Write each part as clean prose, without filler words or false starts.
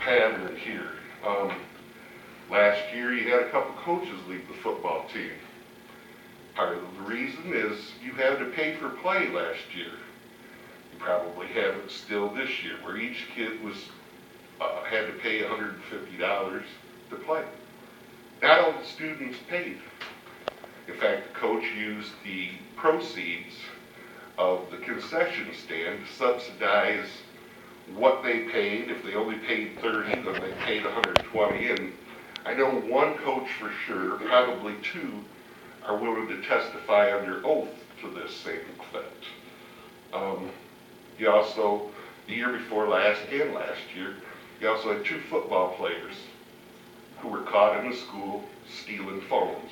pattern here. Last year you had a couple coaches leave the football team. Part of the reason is you had to pay for play last year. You probably have it still this year, where each kid was had to pay $150 to play. Not all the students paid. In fact, the coach used the proceeds of the concession stand to subsidize what they paid. If they only paid 30, then they paid 120. And I know one coach for sure, probably two, are willing to testify under oath to this same effect. You also, the year before last and last year, you also had two football players who were caught in the school stealing phones,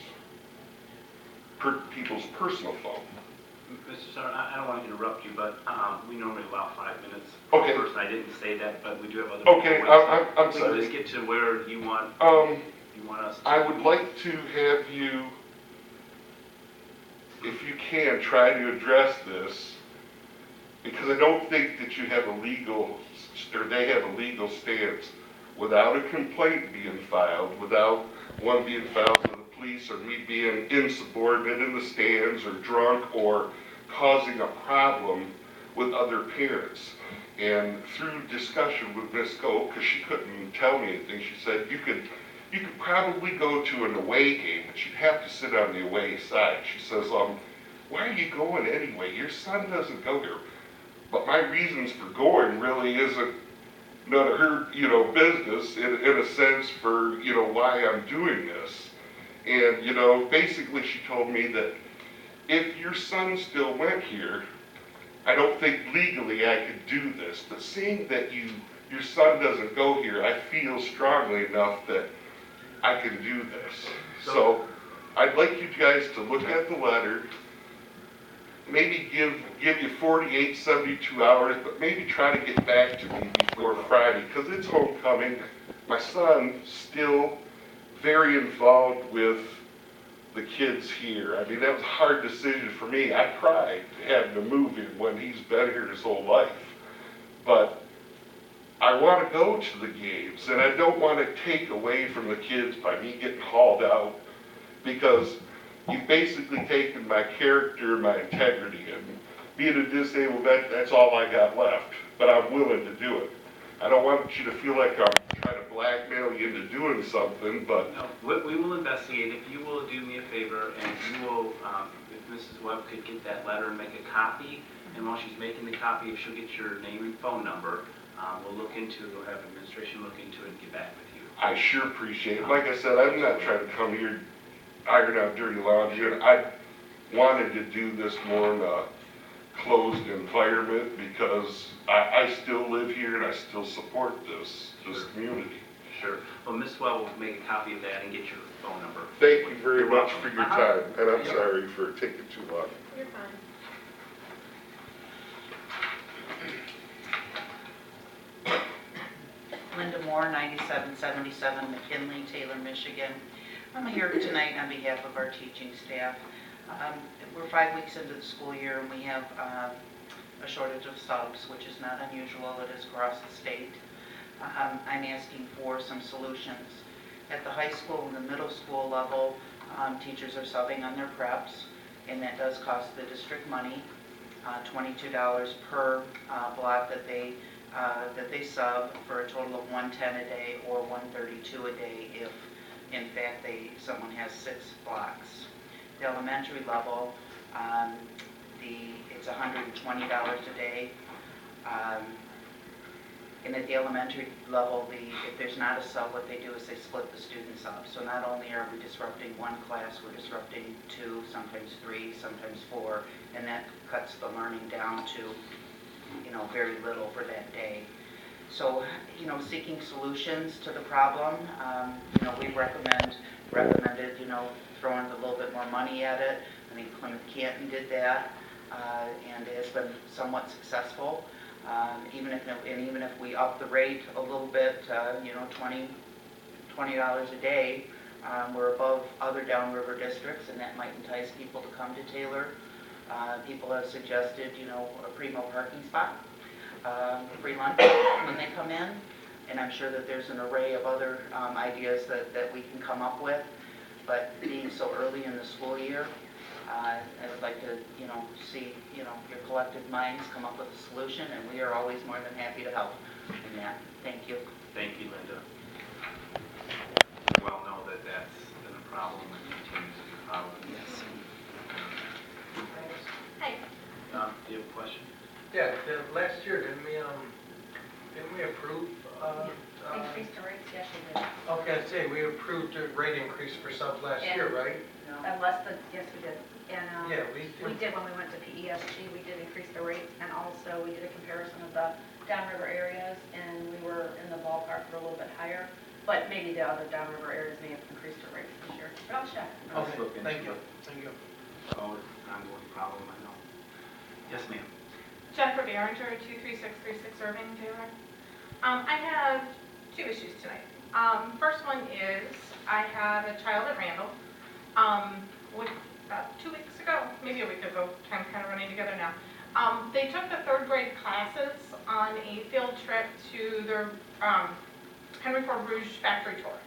people's personal phones. Mr. Senator, I don't want to interrupt you, but we normally allow 5 minutes. Okay. First, I didn't say that, but we do have other. Okay, I'm we sorry. can just get to where you want. You want us to. I would like to have you, if you can, try to address this, because I don't think that you have a legal, or they have a legal stance without a complaint being filed, without one being filed with the police, or me being insubordinate in the stands, or drunk, or causing a problem with other parents. And through discussion with Ms. Goh, because she couldn't tell me anything, she said you could probably go to an away game, but you'd have to sit on the away side. She says, why are you going anyway? Your son doesn't go here. But my reasons for going really isn't none of her, business in a sense for, why I'm doing this. And, basically she told me that if your son still went here, I don't think legally I could do this. But seeing that your son doesn't go here, I feel strongly enough that I can do this. So I'd like you guys to look at the letter, maybe give you 48, 72 hours, but maybe try to get back to me before Friday, because it's homecoming. My son's still very involved with the kids here. I mean, that was a hard decision for me. I cried having to move him when he's been here his whole life. But I want to go to the games, and I don't want to take away from the kids by me getting hauled out, because you've basically taken my character, my integrity, and being a disabled vet, that's all I got left. But I'm willing to do it. I don't want you to feel like I'm trying to blackmail you into doing something, but... No, we will investigate. If you will do me a favor, and you will, if Mrs. Webb could get that letter and make a copy, and while she's making the copy, if she'll get your name and phone number, we'll look into it, we'll have administration look into it and get back with you. I sure appreciate it. Like I said, I'm not trying to come here iron out dirty laundry, and I wanted to do this more in a closed environment because I still live here and I still support this community. Sure. Well, Ms. Well will make a copy of that and get your phone number. Thank you very much for your time, and I'm Yeah. sorry for taking too long. You're fine. Linda Moore, 9777 McKinley, Taylor, Michigan. I'm here tonight on behalf of our teaching staff. We're 5 weeks into the school year, and we have a shortage of subs, which is not unusual. It is across the state. I'm asking for some solutions. At the high school and the middle school level, teachers are subbing on their preps, and that does cost the district money, $22 per block that they sub, for a total of $110 a day or $132 a day if, in fact, someone has 6 blocks. The elementary level, it's $120 a day. And at the elementary level, if there's not a sub, what they do is they split the students up. So not only are we disrupting one class, we're disrupting 2, sometimes 3, sometimes 4, and that cuts the learning down to, very little for that day. So, seeking solutions to the problem, we recommended, throwing a little bit more money at it. I think Plymouth Canton did that, and it has been somewhat successful. Even if we up the rate a little bit, $20 a day, we're above other downriver districts, and that might entice people to come to Taylor. People have suggested, a primo parking spot, free lunch when they come in. And I'm sure that there's an array of other ideas that we can come up with. But being so early in the school year, I would like to, see, your collective minds come up with a solution, and we are always more than happy to help in that. Thank you. Thank you, Linda. We well know that that's been a problem and continues to be a problem. Yes. Hi. Do you have a question? Yeah, last year, didn't we approve, Increased the rates, yes, we did. okay, I'd say we approved a rate increase for subs last year, right? No. Yes, we did. And Yeah, we did when we went to PESG, we did increase the rates, and also we did a comparison of the downriver areas, and we were in the ballpark for a little bit higher, but maybe the other downriver areas may have increased their rates this year. But I'll check. Let's look into Thank you, it. thank you. Oh, it's an ongoing problem, I know. Yes, ma'am. Jennifer Behringer, 23636 Irving Taylor. I have two issues tonight. First one is, I had a child at Randall, about 2 weeks ago, maybe a week ago, time kind of running together now. They took the third grade classes on a field trip to their Henry Ford Rouge factory tour.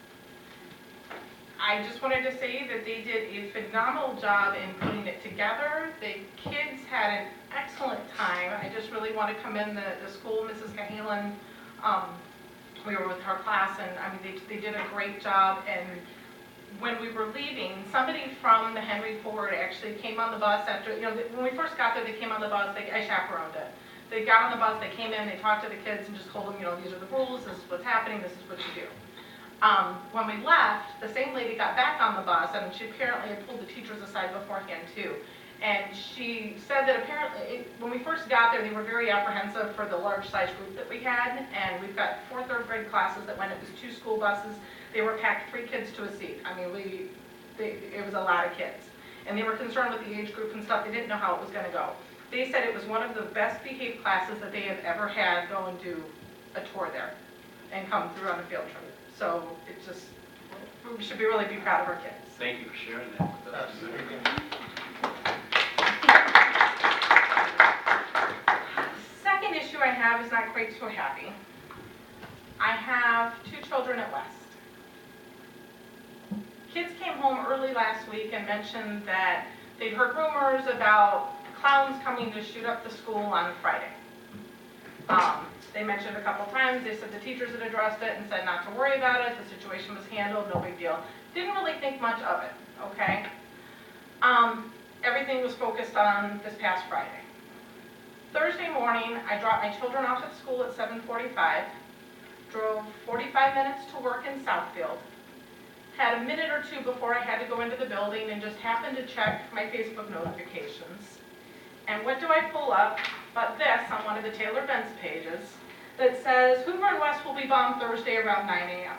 I just wanted to say that they did a phenomenal job in putting it together. The kids had an excellent time. I just really want to commend the school, Mrs. Cahalan. We were with her class, and I mean, they did a great job. And when we were leaving, somebody from the Henry Ford actually came on the bus after, when we first got there, they came on the bus, I chaperoned it. They got on the bus, they came in, they talked to the kids and just told them, these are the rules, this is what's happening, this is what you do. When we left, the same lady got back on the bus, and she apparently had pulled the teachers aside beforehand too. And she said that apparently, when we first got there, they were very apprehensive for the large size group that we had. And we've got 4 third grade classes that went, it was 2 school buses. They were packed 3 kids to a seat. I mean, it was a lot of kids. And they were concerned with the age group and stuff. They didn't know how it was going to go. They said it was one of the best behaved classes that they have ever had go and do a tour there and come through on a field trip. So it's just, we should really be proud of our kids. Thank you for sharing that with us. Absolutely. Second issue I have is not quite so happy. I have 2 children at West. Kids came home early last week and mentioned that they'd heard rumors about clowns coming to shoot up the school on Friday. They mentioned a couple times, they said the teachers had addressed it and said not to worry about it, the situation was handled, no big deal. Didn't really think much of it, okay? Everything was focused on this past Friday. Thursday morning, I dropped my children off at school at 7:45, drove 45 minutes to work in Southfield, had a minute or 2 before I had to go into the building and just happened to check my Facebook notifications. And what do I pull up but this on one of the Taylor Benz pages that says, Hoover and West will be bombed Thursday around 9 a.m.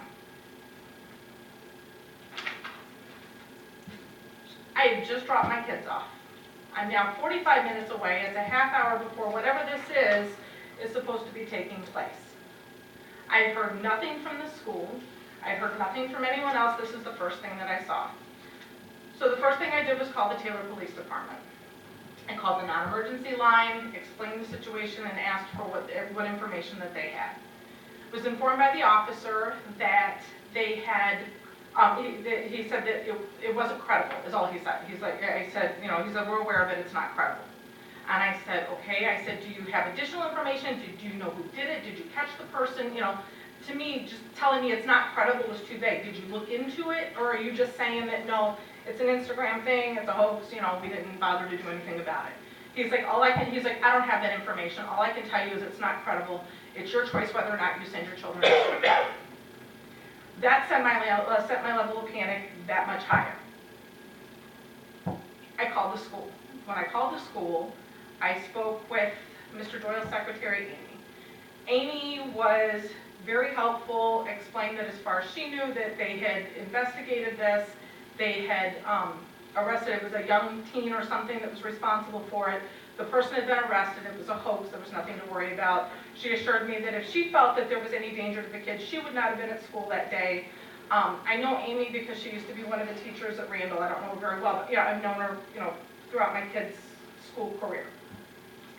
I had just dropped my kids off. I'm now 45 minutes away. It's a half hour before whatever this is supposed to be taking place. I had heard nothing from the school. I had heard nothing from anyone else. This is the first thing that I saw. So the first thing I did was call the Taylor Police Department. I called the non-emergency line, explained the situation, and asked for what information that they had. Was informed by the officer that they had, he said that it wasn't credible, is all he said. He's like, I said, he said, we're aware of it, it's not credible. And I said, okay, I said, do you have additional information? Do you know who did it? Did you catch the person? To me, just telling me it's not credible was too vague. Did you look into it? Or are you just saying that, no, it's an Instagram thing, it's a hoax, we didn't bother to do anything about it. He's like, he's like, I don't have that information. All I can tell you is it's not credible. It's your choice whether or not you send your children to school. That set my level of panic that much higher. I called the school. When I called the school, I spoke with Mr. Doyle's secretary, Amy. Amy was very helpful, explained that as far as she knew that they had investigated this, they had arrested, it was a young teen or something that was responsible for it. The person had been arrested, it was a hoax, there was nothing to worry about. She assured me that if she felt that there was any danger to the kids, she would not have been at school that day. I know Amy because she used to be one of the teachers at Randall. I don't know her very well, but yeah, I've known her, throughout my kids' school career.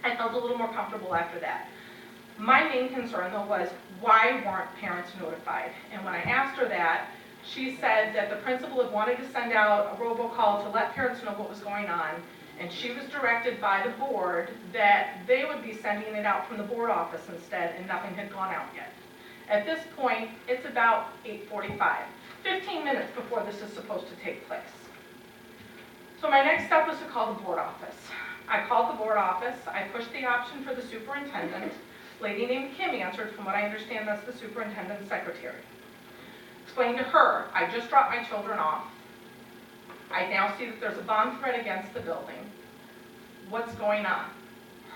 I felt a little more comfortable after that. My main concern though was, why weren't parents notified? And when I asked her that, she said that the principal had wanted to send out a robocall to let parents know what was going on, and she was directed by the board that they would be sending it out from the board office instead, and nothing had gone out yet. At this point, it's about 8:45, 15 minutes before this is supposed to take place. So my next step was to call the board office. I called the board office, I pushed the option for the superintendent. Lady named Kim answered. From what I understand, that's the superintendent's secretary. Explained to her, I just dropped my children off. I now see that there's a bomb threat against the building. What's going on?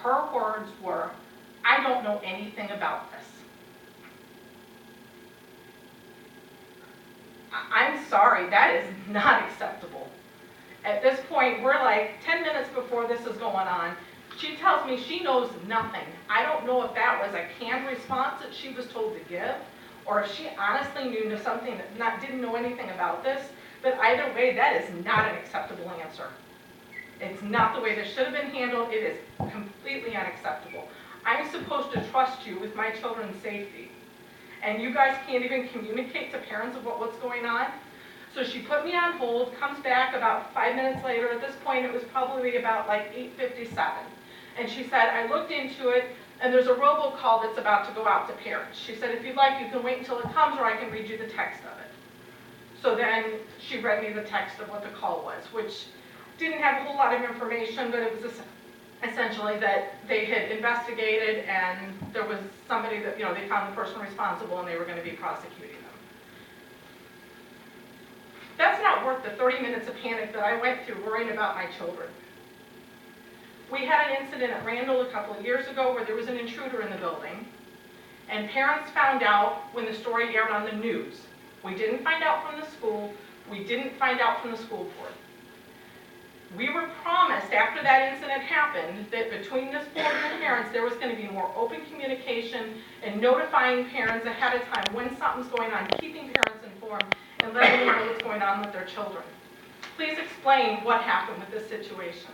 Her words were, I don't know anything about this. I'm sorry, that is not acceptable. At this point, we're like 10 minutes before this is going on. She tells me she knows nothing. I don't know if that was a canned response that she was told to give, or if she honestly knew something that didn't know anything about this. But either way, that is not an acceptable answer. It's not the way this should have been handled. It is completely unacceptable. I'm supposed to trust you with my children's safety, and you guys can't even communicate to parents of what's going on. So she put me on hold, comes back about 5 minutes later. At this point, it was probably about like 8:57. And she said, I looked into it, and there's a robocall that's about to go out to parents. She said, if you'd like, you can wait until it comes, or I can read you the text of it. So then she read me the text of what the call was, which didn't have a whole lot of information, but it was essentially that they had investigated, and there was somebody that, they found the person responsible, and they were going to be prosecuting them. That's not worth the 30 minutes of panic that I went through worrying about my children. We had an incident at Randall a couple of years ago where there was an intruder in the building, and parents found out when the story aired on the news. We didn't find out from the school. We didn't find out from the school board. We were promised after that incident happened that between this board and the parents there was going to be more open communication and notifying parents ahead of time when something's going on, keeping parents informed and letting them know what's going on with their children. Please explain what happened with this situation.